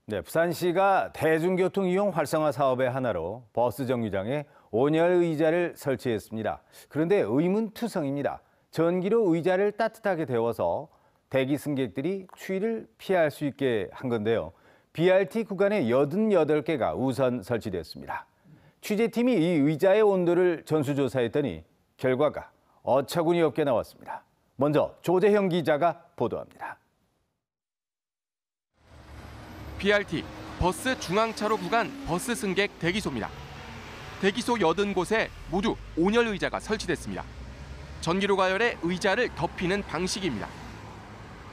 네, 부산시가 대중교통 이용 활성화 사업의 하나로 버스 정류장에 온열 의자를 설치했습니다. 그런데 의문투성입니다. 전기로 의자를 따뜻하게 데워서 대기 승객들이 추위를 피할 수 있게 한 건데요. BRT 구간에 88개가 우선 설치됐습니다. 취재팀이 이 의자의 온도를 전수조사했더니 결과가 어처구니 없게 나왔습니다. 먼저 조재형 기자가 보도합니다. BRT 버스 중앙차로 구간 버스 승객 대기소입니다. 대기소 80곳에 모두 온열 의자가 설치됐습니다. 전기로 가열해 의자를 덮이는 방식입니다.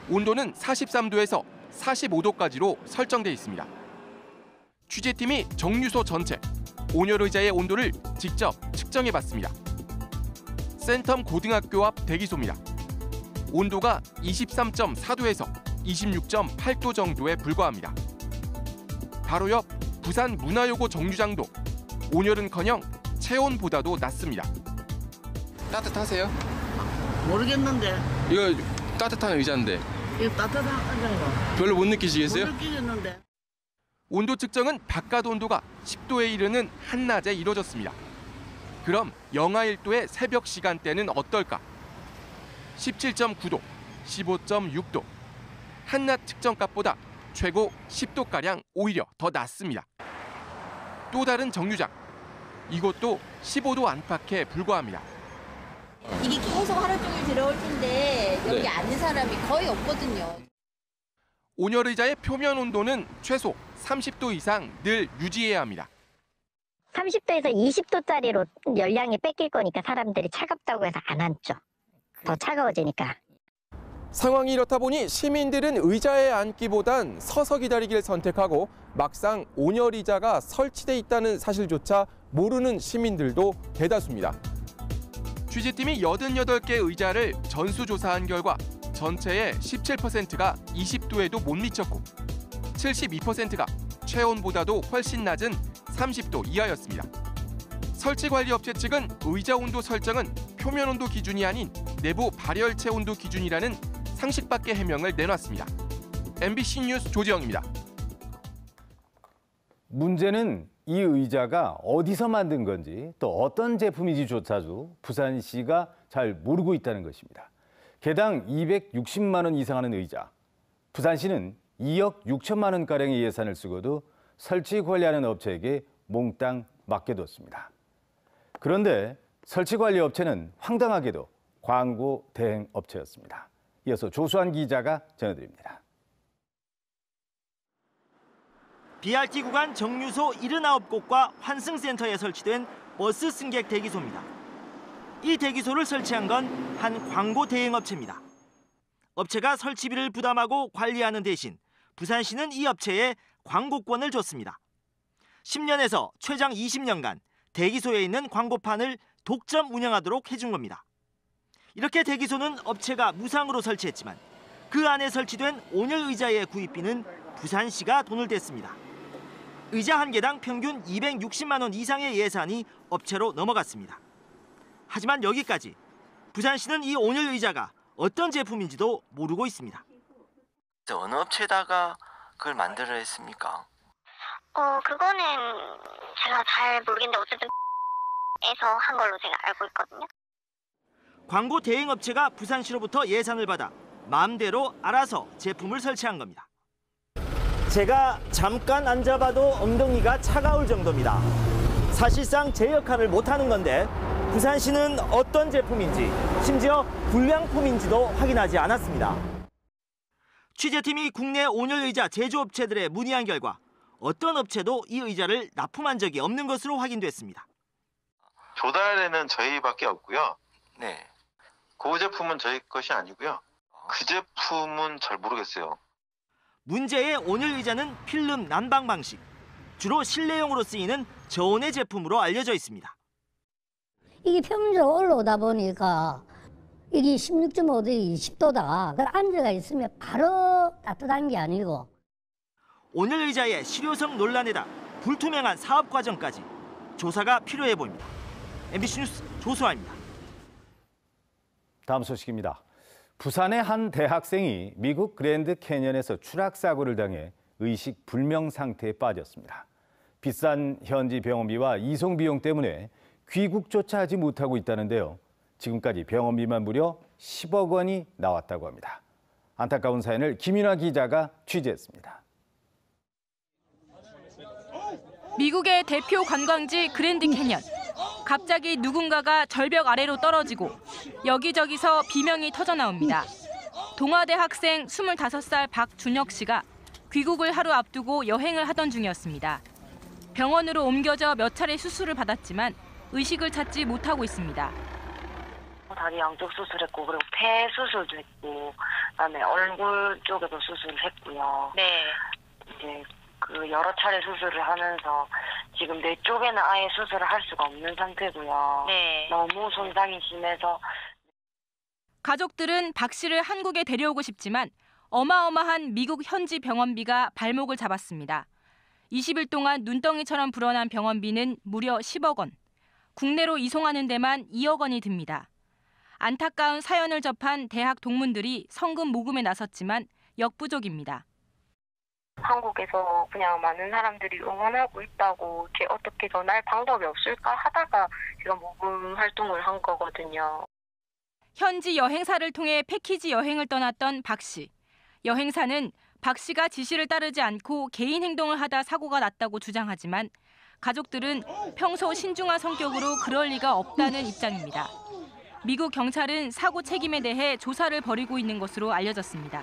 온도는 43도에서 45도까지로 설정돼 있습니다. 취재팀이 정류소 전체 온열 의자의 온도를 직접 측정해 봤습니다. 센텀 고등학교 앞 대기소입니다. 온도가 23.4도에서 26.8도 정도에 불과합니다. 바로 옆 부산 문화요고 정류장도 온열은커녕 체온보다도 낮습니다. 따뜻하세요? 모르겠는데. 이거 따뜻한 의자인데. 이거 따뜻한 의자인가? 별로 못 느끼시겠어요? 못 느끼겠는데. 온도 측정은 바깥 온도가 10도에 이르는 한낮에 이뤄졌습니다. 그럼 영하 1도의 새벽 시간대는 어떨까? 17.9도, 15.6도. 한낮 측정값보다 최고 10도가량 오히려 더 낮습니다. 또 다른 정류장. 이곳도 15도 안팎에 불과합니다. 이게 계속 하루 종일 들어올 텐데 여기 앉는 사람이 거의 없거든요. 온열 의자의 표면 온도는 최소 30도 이상 늘 유지해야 합니다. 30도에서 20도짜리로 열량이 뺏길 거니까 사람들이 차갑다고 해서 안 앉죠. 더 차가워지니까. 상황이 이렇다 보니 시민들은 의자에 앉기보단 서서 기다리기를 선택하고 막상 온열 의자가 설치돼 있다는 사실조차 모르는 시민들도 대다수입니다. 취재팀이 88개 의자를 전수조사한 결과 전체의 17%가 20도에도 못 미쳤고 72%가 체온보다도 훨씬 낮은 30도 이하였습니다. 설치관리업체 측은 의자 온도 설정은 표면 온도 기준이 아닌 내부 발열체 온도 기준이라는 상식 밖의 해명을 내놨습니다. MBC 뉴스 조지영입니다. 문제는 이 의자가 어디서 만든 건지 또 어떤 제품인지조차도 부산시가 잘 모르고 있다는 것입니다. 개당 260만 원 이상 하는 의자. 부산시는 2억 6천만 원가량의 예산을 쓰고도 설치 관리하는 업체에게 몽땅 맡겨뒀습니다. 그런데 설치 관리 업체는 황당하게도 광고 대행 업체였습니다. 이어서 조수환 기자가 전해드립니다. BRT 구간 정류소 79곳과 환승센터에 설치된 버스 승객 대기소입니다. 이 대기소를 설치한 건 한 광고 대행 업체입니다. 업체가 설치비를 부담하고 관리하는 대신 부산시는 이 업체에 광고권을 줬습니다. 10년에서 최장 20년간 대기소에 있는 광고판을 독점 운영하도록 해준 겁니다. 이렇게 대기소는 업체가 무상으로 설치했지만 그 안에 설치된 온열 의자의 구입비는 부산시가 돈을 댔습니다. 의자 한 개당 평균 260만 원 이상의 예산이 업체로 넘어갔습니다. 하지만 여기까지 부산시는 이 온열 의자가 어떤 제품인지도 모르고 있습니다. 어느 업체에다가 그걸 만들어 했습니까? 그거는 제가 잘 모르겠는데 어쨌든 에서 한 걸로 제가 알고 있거든요. 광고 대행 업체가 부산시로부터 예산을 받아 마음대로 알아서 제품을 설치한 겁니다. 제가 잠깐 앉아봐도 엉덩이가 차가울 정도입니다. 사실상 제 역할을 못하는 건데 부산시는 어떤 제품인지 심지어 불량품인지도 확인하지 않았습니다. 취재팀이 국내 온열 의자 제조업체들에 문의한 결과 어떤 업체도 이 의자를 납품한 적이 없는 것으로 확인됐습니다. 조달에는 저희밖에 없고요. 네. 그 제품은 저희 것이 아니고요. 그 제품은 잘 모르겠어요. 문제의 온열 의자는 필름 난방 방식, 주로 실내용으로 쓰이는 저온의 제품으로 알려져 있습니다. 이게 표면적으로 올라오다 보니까 이게 16.5도, 20도다. 그 앉아가 있으면 바로 따뜻한 게 아니고. 온열 의자의 실효성 논란에다 불투명한 사업 과정까지 조사가 필요해 보입니다. MBC 뉴스 조수아입니다. 다음 소식입니다. 부산의 한 대학생이 미국 그랜드 캐년에서 추락 사고를 당해 의식 불명 상태에 빠졌습니다. 비싼 현지 병원비와 이송 비용 때문에 귀국조차 하지 못하고 있다는데요. 지금까지 병원비만 무려 10억 원이 나왔다고 합니다. 안타까운 사연을 김윤아 기자가 취재했습니다. 미국의 대표 관광지 그랜드 캐년. 갑자기 누군가가 절벽 아래로 떨어지고 여기저기서 비명이 터져 나옵니다. 동아대 학생 25살 박준혁 씨가 귀국을 하루 앞두고 여행을 하던 중이었습니다. 병원으로 옮겨져 몇 차례 수술을 받았지만 의식을 찾지 못하고 있습니다. 다리 양쪽 수술했고 그리고 폐 수술도 했고 그다음에 얼굴 쪽에도 수술을 했고요. 네. 이제 그 여러 차례 수술을 하면서 지금 뇌 쪽에는 아예 수술을 할 수가 없는 상태고요. 네. 너무 손상이 심해서. 가족들은 박 씨를 한국에 데려오고 싶지만 어마어마한 미국 현지 병원비가 발목을 잡았습니다. 20일 동안 눈덩이처럼 불어난 병원비는 무려 10억 원. 국내로 이송하는 데만 2억 원이 듭니다. 안타까운 사연을 접한 대학 동문들이 성금 모금에 나섰지만 역부족입니다. 한국에서 그냥 많은 사람들이 응원하고 있다고 이렇게 어떻게 전할 방법이 없을까 하다가 제가 모금 활동을 한 거거든요. 현지 여행사를 통해 패키지 여행을 떠났던 박 씨. 여행사는 박 씨가 지시를 따르지 않고 개인 행동을 하다 사고가 났다고 주장하지만 가족들은 평소 신중한 성격으로 그럴 리가 없다는 입장입니다. 미국 경찰은 사고 책임에 대해 조사를 벌이고 있는 것으로 알려졌습니다.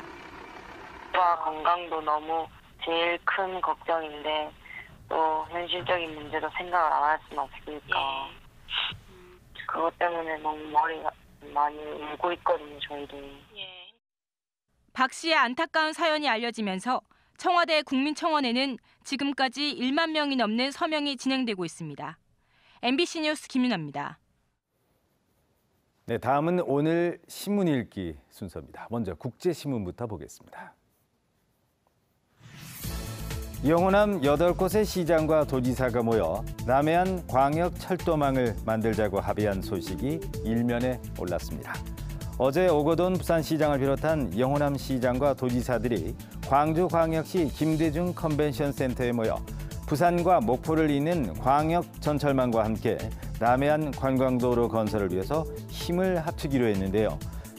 건강도 너무 제일 큰 걱정인데 또 현실적인 문제도 생각을 안 할 수는 없으니까 그것 때문에 너무 머리가 많이 울고 있거든요, 저희들이. 박 씨의 안타까운 사연이 알려지면서 청와대 국민청원에는 지금까지 1만 명이 넘는 서명이 진행되고 있습니다. MBC 뉴스 김윤아입니다. 네, 다음은 오늘 신문 읽기 순서입니다. 먼저 국제신문부터 보겠습니다. 영호남 8곳의 시장과 도지사가 모여 남해안 광역철도망을 만들자고 합의한 소식이 일면에 올랐습니다. 어제 오거돈 부산시장을 비롯한 영호남 시장과 도지사들이 광주광역시 김대중 컨벤션 센터에 모여 부산과 목포를 잇는 광역전철망과 함께 남해안 관광도로 건설을 위해서 힘을 합치기로 했는데요.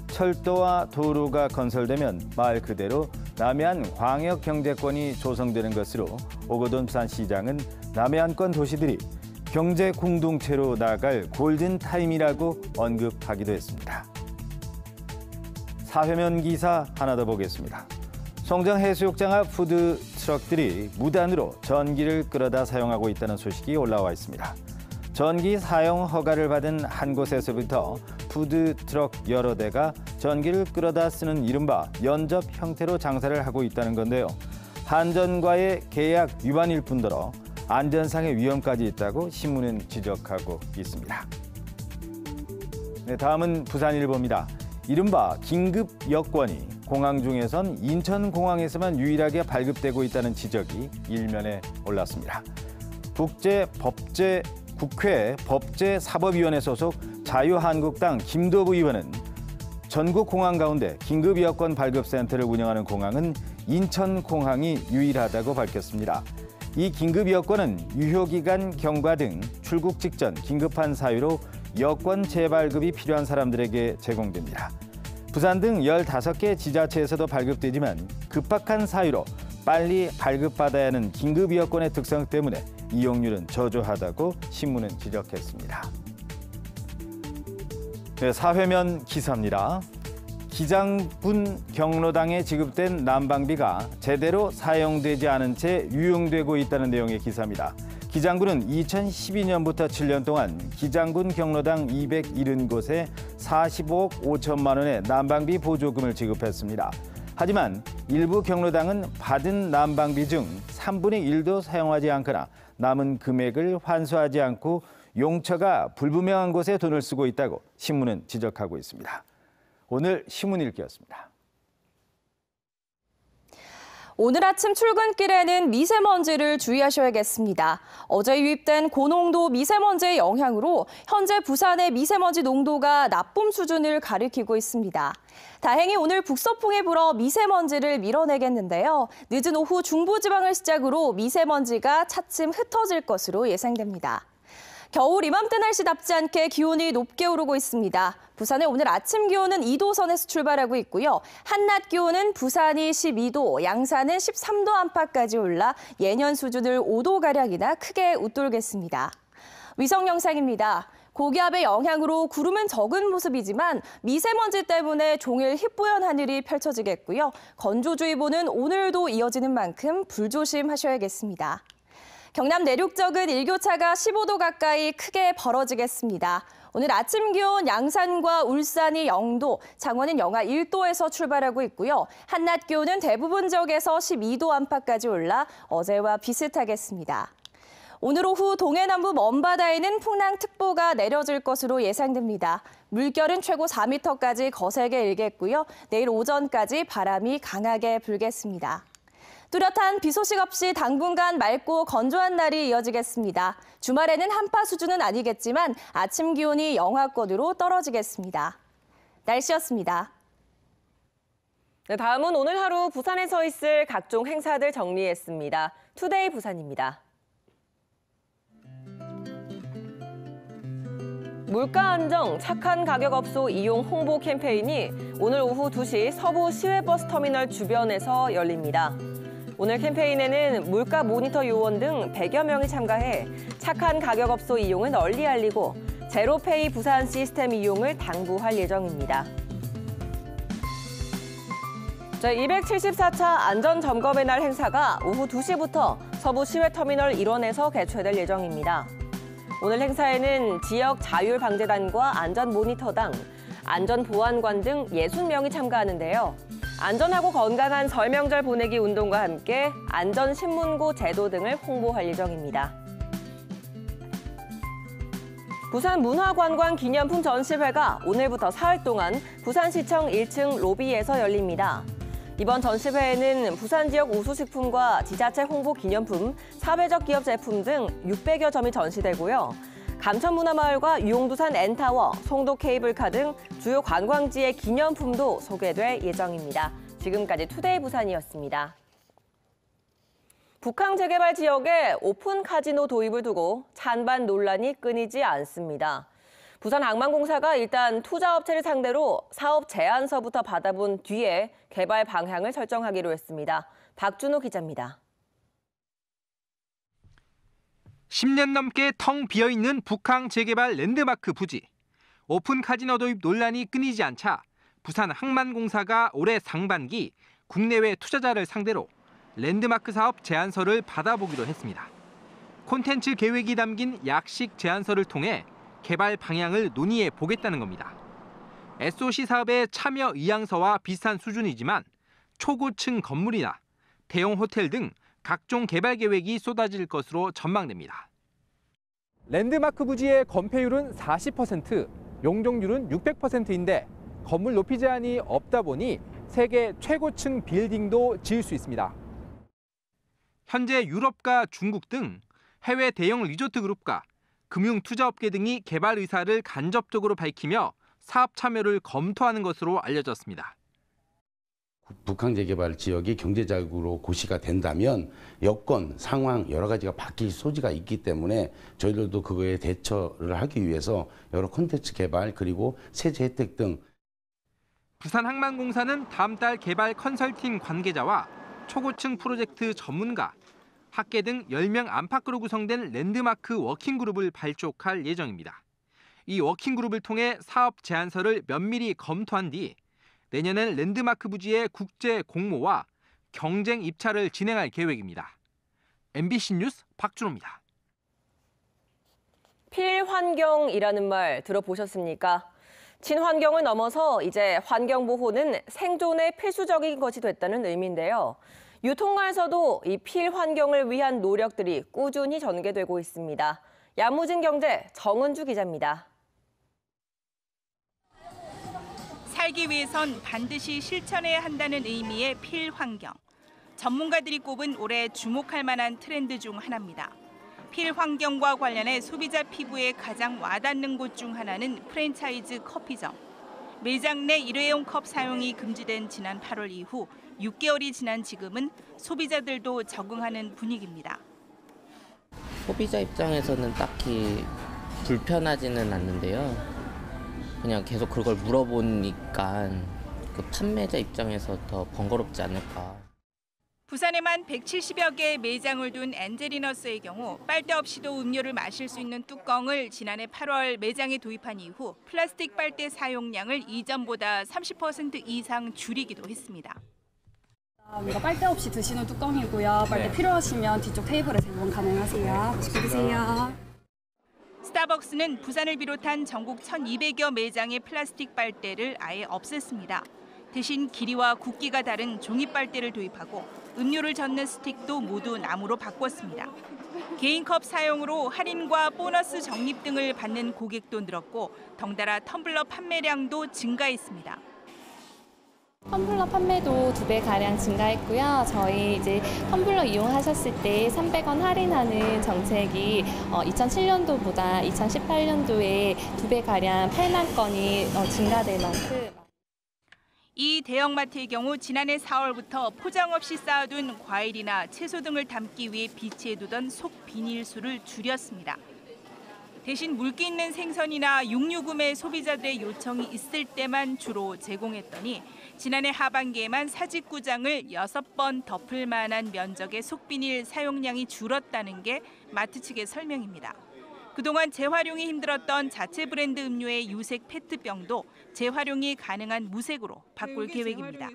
철도와 도로가 건설되면 말 그대로 남해안 광역 경제권이 조성되는 것으로 오거돈 부산시장은 남해안권 도시들이 경제 공동체로 나아갈 골든타임이라고 언급하기도 했습니다. 사회면 기사 하나 더 보겠습니다. 송정해수욕장 앞 푸드트럭들이 무단으로 전기를 끌어다 사용하고 있다는 소식이 올라와 있습니다. 전기 사용 허가를 받은 한 곳에서부터 푸드트럭 여러 대가 전기를 끌어다 쓰는 이른바 연접 형태로 장사를 하고 있다는 건데요. 한전과의 계약 위반일 뿐더러 안전상의 위험까지 있다고 신문은 지적하고 있습니다. 네, 다음은 부산일보입니다. 이른바 긴급 여권이 공항 중에선 인천공항에서만 유일하게 발급되고 있다는 지적이 일면에 올랐습니다. 국회 법제사법위원회 소속 자유한국당 김도부 의원은 전국 공항 가운데 긴급 여권 발급센터를 운영하는 공항은 인천공항이 유일하다고 밝혔습니다. 이 긴급 여권은 유효기간 경과 등 출국 직전 긴급한 사유로 여권 재발급이 필요한 사람들에게 제공됩니다. 부산 등 15개 지자체에서도 발급되지만 급박한 사유로 빨리 발급받아야 하는 긴급 여권의 특성 때문에 이용률은 저조하다고 신문은 지적했습니다. 네, 사회면 기사입니다. 기장군 경로당에 지급된 난방비가 제대로 사용되지 않은 채 유용되고 있다는 내용의 기사입니다. 기장군은 2012년부터 7년 동안 기장군 경로당 270곳에 45억 5천만 원의 난방비 보조금을 지급했습니다. 하지만 일부 경로당은 받은 난방비 중 3분의 1도 사용하지 않거나 남은 금액을 환수하지 않고 용처가 불분명한 곳에 돈을 쓰고 있다고 신문은 지적하고 있습니다. 오늘 신문 읽기였습니다. 오늘 아침 출근길에는 미세먼지를 주의하셔야겠습니다. 어제 유입된 고농도 미세먼지의 영향으로 현재 부산의 미세먼지 농도가 나쁨 수준을 가리키고 있습니다. 다행히 오늘 북서풍이 불어 미세먼지를 밀어내겠는데요. 늦은 오후 중부지방을 시작으로 미세먼지가 차츰 흩어질 것으로 예상됩니다. 겨울 이맘때 날씨답지 않게 기온이 높게 오르고 있습니다. 부산의 오늘 아침 기온은 2도 선에서 출발하고 있고요. 한낮 기온은 부산이 12도, 양산은 13도 안팎까지 올라 예년 수준을 5도가량이나 크게 웃돌겠습니다. 위성 영상입니다. 고기압의 영향으로 구름은 적은 모습이지만 미세먼지 때문에 종일 희뿌연 하늘이 펼쳐지겠고요. 건조주의보는 오늘도 이어지는 만큼 불조심하셔야겠습니다. 경남 내륙 쪽은 일교차가 15도 가까이 크게 벌어지겠습니다. 오늘 아침 기온 양산과 울산이 0도, 창원은 영하 1도에서 출발하고 있고요. 한낮 기온은 대부분 지역에서 12도 안팎까지 올라 어제와 비슷하겠습니다. 오늘 오후 동해남부 먼바다에는 풍랑특보가 내려질 것으로 예상됩니다. 물결은 최고 4m까지 거세게 일겠고요. 내일 오전까지 바람이 강하게 불겠습니다. 뚜렷한 비 소식 없이 당분간 맑고 건조한 날이 이어지겠습니다. 주말에는 한파 수준은 아니겠지만 아침 기온이 영하권으로 떨어지겠습니다. 날씨였습니다. 네, 다음은 오늘 하루 부산에서 있을 각종 행사들 정리했습니다. 투데이 부산입니다. 물가 안정, 착한 가격 업소 이용 홍보 캠페인이 오늘 오후 2시 서부 시외버스터미널 주변에서 열립니다. 오늘 캠페인에는 물가 모니터 요원 등 100여 명이 참가해 착한 가격 업소 이용을 널리 알리고 제로페이 부산 시스템 이용을 당부할 예정입니다. 제274차 안전점검의 날 행사가 오후 2시부터 서부 시외터미널 1원에서 개최될 예정입니다. 오늘 행사에는 지역 자율방재단과 안전모니터당, 안전보안관 등 60명이 참가하는데요. 안전하고 건강한 설 명절 보내기 운동과 함께 안전신문고 제도 등을 홍보할 예정입니다. 부산 문화관광기념품 전시회가 오늘부터 사흘 동안 부산시청 1층 로비에서 열립니다. 이번 전시회에는 부산 지역 우수식품과 지자체 홍보 기념품, 사회적 기업 제품 등 600여 점이 전시되고요. 감천문화마을과 유용두산 N타워, 송도 케이블카 등 주요 관광지의 기념품도 소개될 예정입니다. 지금까지 투데이 부산이었습니다. 북한 재개발 지역에 오픈 카지노 도입을 두고 찬반 논란이 끊이지 않습니다. 부산항만공사가 일단 투자업체를 상대로 사업 제안서부터 받아본 뒤에 개발 방향을 설정하기로 했습니다. 박준호 기자입니다. 10년 넘게 텅 비어있는 북항 재개발 랜드마크 부지. 오픈 카지노 도입 논란이 끊이지 않자 부산항만공사가 올해 상반기 국내외 투자자를 상대로 랜드마크 사업 제안서를 받아보기로 했습니다. 콘텐츠 계획이 담긴 약식 제안서를 통해 개발 방향을 논의해 보겠다는 겁니다. SOC 사업의 참여 의향서와 비슷한 수준이지만 초고층 건물이나 대형 호텔 등 각종 개발 계획이 쏟아질 것으로 전망됩니다. 랜드마크 부지의 건폐율은 40%, 용적률은 600%인데 건물 높이 제한이 없다 보니 세계 최고층 빌딩도 지을 수 있습니다. 현재 유럽과 중국 등 해외 대형 리조트 그룹과 금융투자업계 등이 개발 의사를 간접적으로 밝히며 사업 참여를 검토하는 것으로 알려졌습니다. 북한 재개발 지역이 경제적으로 고시가 된다면 여건, 상황 여러 가지가 바뀔 소지가 있기 때문에 저희들도 그거에 대처를 하기 위해서 여러 콘텐츠 개발 그리고 세제 혜택 등. 부산항만공사는 다음 달 개발 컨설팅 관계자와 초고층 프로젝트 전문가, 학계 등 10명 안팎으로 구성된 랜드마크 워킹그룹을 발족할 예정입니다. 이 워킹그룹을 통해 사업 제안서를 면밀히 검토한 뒤 내년엔 랜드마크 부지의 국제 공모와 경쟁 입찰을 진행할 계획입니다. MBC 뉴스 박준호입니다. 필환경이라는 말 들어보셨습니까? 친환경을 넘어서 이제 환경보호는 생존에 필수적인 것이 됐다는 의미인데요. 유통가에서도 이 필환경을 위한 노력들이 꾸준히 전개되고 있습니다. 야무진 경제 정은주 기자입니다. 살기 위해선 반드시 실천해야 한다는 의미의 필환경. 전문가들이 꼽은 올해 주목할 만한 트렌드 중 하나입니다. 필 환경과 관련해 소비자 피부에 가장 와닿는 곳 중 하나는 프랜차이즈 커피점. 매장 내 일회용 컵 사용이 금지된 지난 8월 이후 6개월이 지난 지금은 소비자들도 적응하는 분위기입니다. 소비자 입장에서는 딱히 불편하지는 않는데요. 그냥 계속 그걸 물어보니까 그 판매자 입장에서 더 번거롭지 않을까. 부산에만 170여 개의 매장을 둔 엔젤리너스의 경우 빨대 없이도 음료를 마실 수 있는 뚜껑을 지난해 8월 매장에 도입한 이후 플라스틱 빨대 사용량을 이전보다 30% 이상 줄이기도 했습니다. 이거 빨대 없이 드시는 뚜껑이고요. 빨대 필요하시면 뒤쪽 테이블에 제공 가능하세요. 맛있게 드세요. 스타벅스는 부산을 비롯한 전국 1,200여 매장의 플라스틱 빨대를 아예 없앴습니다. 대신 길이와 굵기가 다른 종이 빨대를 도입하고 음료를 젓는 스틱도 모두 나무로 바꿨습니다. 개인컵 사용으로 할인과 보너스 적립 등을 받는 고객도 늘었고 덩달아 텀블러 판매량도 증가했습니다. 텀블러 판매도 2배가량 증가했고요. 저희 이제 텀블러 이용하셨을 때 300원 할인하는 정책이 2007년도보다 2018년도에 2배가량 8만 건이 증가될 만큼. 이 대형마트의 경우 지난해 4월부터 포장 없이 쌓아둔 과일이나 채소 등을 담기 위해 비치해두던 속 비닐수를 줄였습니다. 대신 물기 있는 생선이나 육류 구매 소비자들의 요청이 있을 때만 주로 제공했더니 지난해 하반기에만 사직구장을 6번 덮을 만한 면적의 속비닐 사용량이 줄었다는 게 마트 측의 설명입니다. 그동안 재활용이 힘들었던 자체 브랜드 음료의 유색 페트병도 재활용이 가능한 무색으로 바꿀 계획입니다.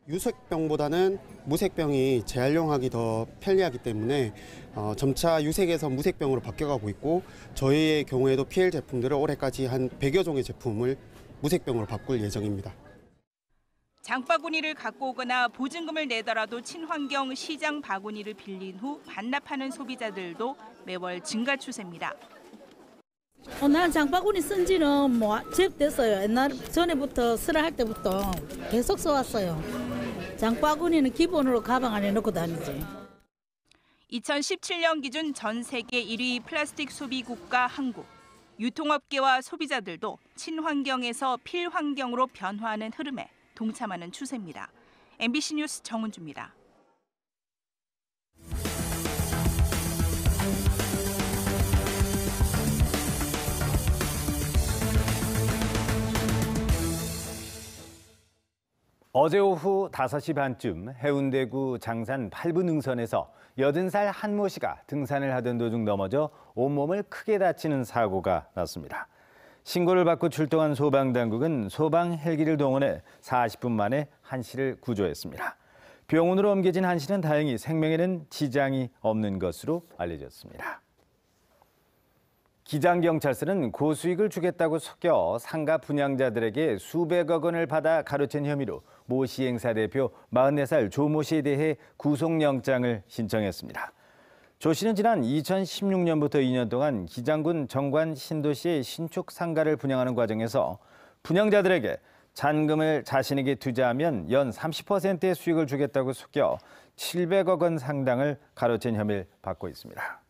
유색병보다는 무색병이 재활용하기 더 편리하기 때문에 점차 유색에서 무색병으로 바뀌어가고 있고 저희의 경우에도 PL 제품들을 올해까지 한 100여 종의 제품을 무색병으로 바꿀 예정입니다. 장바구니를 갖고 오거나 보증금을 내더라도 친환경 시장 바구니를 빌린 후 반납하는 소비자들도 매월 증가 추세입니다. 난 장바구니 쓴 지는 됐어요. 옛날 전에부터 쓰라 할 때부터 계속 써왔어요. 장바구니는 기본으로 가방 안에 넣고 다니지. 2017년 기준 전 세계 1위 플라스틱 소비 국가 한국. 유통업계와 소비자들도 친환경에서 필환경으로 변화하는 흐름에 동참하는 추세입니다. MBC 뉴스 정은주입니다. 어제 오후 5시 반쯤 해운대구 장산 8분 능선에서 80살 한 모 씨가 등산을 하던 도중 넘어져 온몸을 크게 다치는 사고가 났습니다. 신고를 받고 출동한 소방당국은 소방 헬기를 동원해 40분 만에 한 씨를 구조했습니다. 병원으로 옮겨진 한 씨는 다행히 생명에는 지장이 없는 것으로 알려졌습니다. 기장경찰서는 고수익을 주겠다고 속여 상가 분양자들에게 수백억 원을 받아 가로챈 혐의로 모 시행사 대표 44살 조 모 씨에 대해 구속영장을 신청했습니다. 조 씨는 지난 2016년부터 2년 동안 기장군 정관 신도시의 신축 상가를 분양하는 과정에서 분양자들에게 잔금을 자신에게 투자하면 연 30%의 수익을 주겠다고 속여 700억 원 상당을 가로챈 혐의를 받고 있습니다.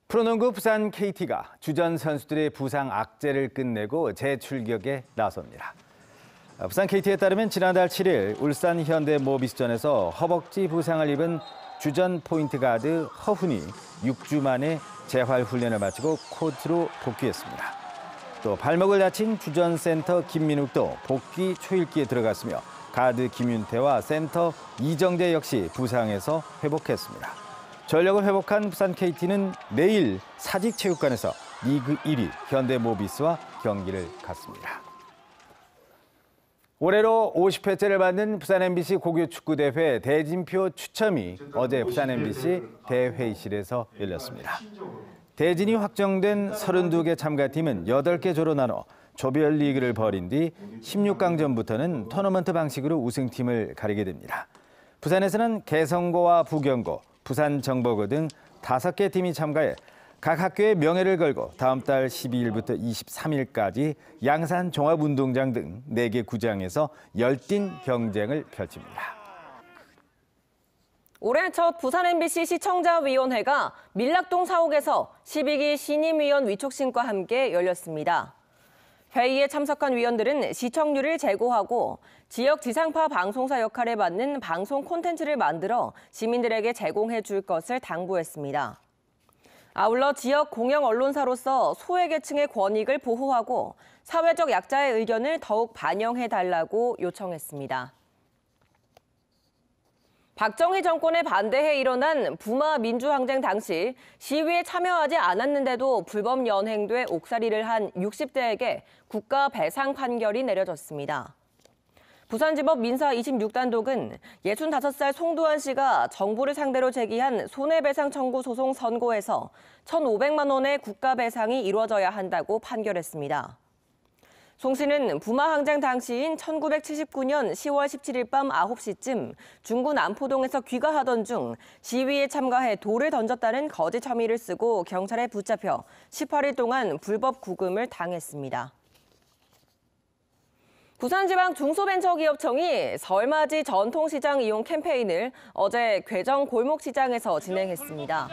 프로농구 부산 KT가 주전 선수들의 부상 악재를 끝내고 재출격에 나섭니다. 부산 KT에 따르면 지난달 7일 울산 현대모비스전에서 허벅지 부상을 입은 주전 포인트 가드 허훈이 6주 만에 재활 훈련을 마치고 코트로 복귀했습니다. 또 발목을 다친 주전 센터 김민욱도 복귀 초읽기에 들어갔으며 가드 김윤태와 센터 이정재 역시 부상에서 회복했습니다. 전력을 회복한 부산 KT는 내일 사직체육관에서 리그 1위 현대모비스와 경기를 갖습니다. 올해로 50회째를 맞는 부산 MBC 고교축구대회 대진표 추첨이 어제 부산 MBC 대회의실에서 열렸습니다. 대진이 확정된 32개 참가팀은 8개 조로 나눠 조별리그를 벌인 뒤 16강전부터는 토너먼트 방식으로 우승팀을 가리게 됩니다. 부산에서는 개성고와 부경고, 부산정보고 등 5개 팀이 참가해 각 학교의 명예를 걸고 다음 달 12일부터 23일까지 양산 종합운동장 등 4개 구장에서 열띤 경쟁을 펼칩니다. 올해 첫 부산 MBC 시청자위원회가 밀락동 사옥에서 12기 신임위원 위촉신과 함께 열렸습니다. 회의에 참석한 위원들은 시청률을 제고하고 지역 지상파 방송사 역할을 맡는 방송 콘텐츠를 만들어 시민들에게 제공해 줄 것을 당부했습니다. 아울러 지역 공영 언론사로서 소외계층의 권익을 보호하고 사회적 약자의 의견을 더욱 반영해달라고 요청했습니다. 박정희 정권에 반대해 일어난 부마 민주항쟁 당시 시위에 참여하지 않았는데도 불법 연행돼 옥살이를 한 60대에게 국가 배상 판결이 내려졌습니다. 부산지법 민사 26단독은 65살 송도한 씨가 정부를 상대로 제기한 손해배상 청구 소송 선고에서 1,500만 원의 국가 배상이 이루어져야 한다고 판결했습니다. 송 씨는 부마 항쟁 당시인 1979년 10월 17일 밤 9시쯤 중구 남포동에서 귀가하던 중 시위에 참가해 돌을 던졌다는 거짓 혐의를 쓰고 경찰에 붙잡혀 18일 동안 불법 구금을 당했습니다. 부산지방 중소벤처기업청이 설맞이 전통시장 이용 캠페인을 어제 괴정 골목시장에서 진행했습니다.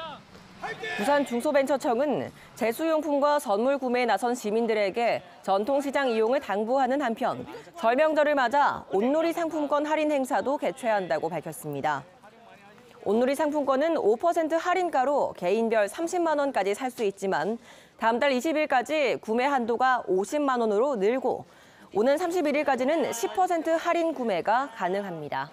부산 중소벤처청은 제수용품과 선물 구매에 나선 시민들에게 전통시장 이용을 당부하는 한편 설 명절을 맞아 온누리 상품권 할인 행사도 개최한다고 밝혔습니다. 온누리 상품권은 5% 할인가로 개인별 30만 원까지 살 수 있지만 다음 달 20일까지 구매 한도가 50만 원으로 늘고 오는 31일까지는 10% 할인 구매가 가능합니다.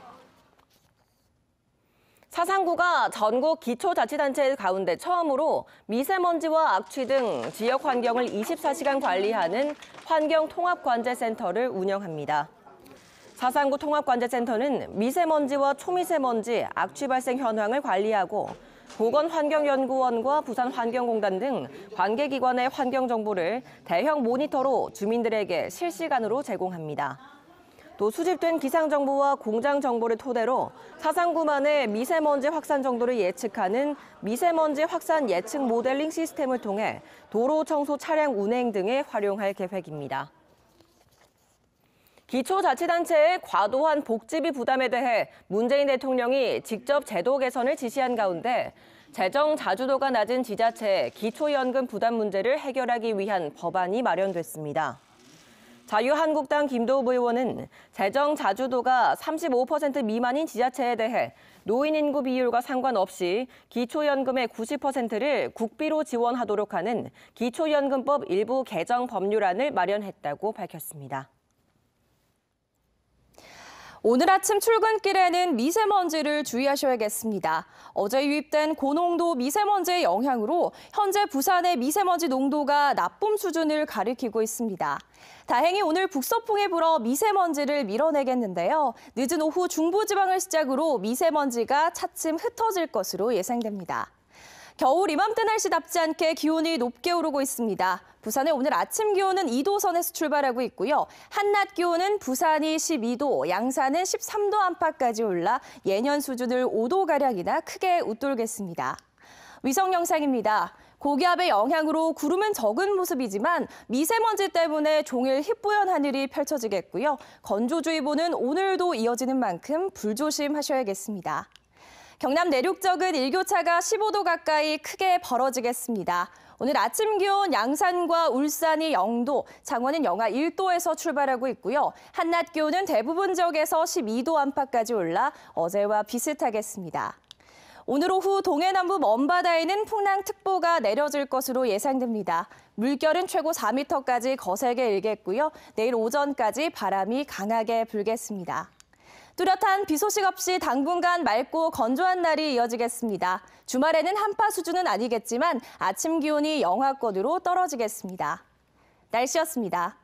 사상구가 전국 기초자치단체 가운데 처음으로 미세먼지와 악취 등 지역 환경을 24시간 관리하는 환경통합관제센터를 운영합니다. 사상구 통합관제센터는 미세먼지와 초미세먼지, 악취 발생 현황을 관리하고 보건환경연구원과 부산환경공단 등 관계기관의 환경정보를 대형 모니터로 주민들에게 실시간으로 제공합니다. 또 수집된 기상정보와 공장정보를 토대로 사상구만의 미세먼지 확산 정도를 예측하는 미세먼지 확산 예측 모델링 시스템을 통해 도로 청소 차량 운행 등에 활용할 계획입니다. 기초자치단체의 과도한 복지비 부담에 대해 문재인 대통령이 직접 제도 개선을 지시한 가운데 재정 자주도가 낮은 지자체의 기초연금 부담 문제를 해결하기 위한 법안이 마련됐습니다. 자유한국당 김도읍 의원은 재정 자주도가 35% 미만인 지자체에 대해 노인 인구 비율과 상관없이 기초연금의 90%를 국비로 지원하도록 하는 기초연금법 일부 개정 법률안을 마련했다고 밝혔습니다. 오늘 아침 출근길에는 미세먼지를 주의하셔야겠습니다. 어제 유입된 고농도 미세먼지의 영향으로 현재 부산의 미세먼지 농도가 나쁨 수준을 가리키고 있습니다. 다행히 오늘 북서풍이 불어 미세먼지를 밀어내겠는데요. 늦은 오후 중부지방을 시작으로 미세먼지가 차츰 흩어질 것으로 예상됩니다. 겨울 이맘때 날씨답지 않게 기온이 높게 오르고 있습니다. 부산의 오늘 아침 기온은 2도 선에서 출발하고 있고요. 한낮 기온은 부산이 12도, 양산은 13도 안팎까지 올라 예년 수준을 5도가량이나 크게 웃돌겠습니다. 위성 영상입니다. 고기압의 영향으로 구름은 적은 모습이지만 미세먼지 때문에 종일 희뿌연 하늘이 펼쳐지겠고요. 건조주의보는 오늘도 이어지는 만큼 불조심하셔야겠습니다. 경남 내륙 쪽은 일교차가 15도 가까이 크게 벌어지겠습니다. 오늘 아침 기온 양산과 울산이 0도, 창원은 영하 1도에서 출발하고 있고요. 한낮 기온은 대부분 지역에서 12도 안팎까지 올라 어제와 비슷하겠습니다. 오늘 오후 동해남부 먼바다에는 풍랑특보가 내려질 것으로 예상됩니다. 물결은 최고 4m까지 거세게 일겠고요. 내일 오전까지 바람이 강하게 불겠습니다. 뚜렷한 비 소식 없이 당분간 맑고 건조한 날이 이어지겠습니다. 주말에는 한파 수준은 아니겠지만 아침 기온이 영하권으로 떨어지겠습니다. 날씨였습니다.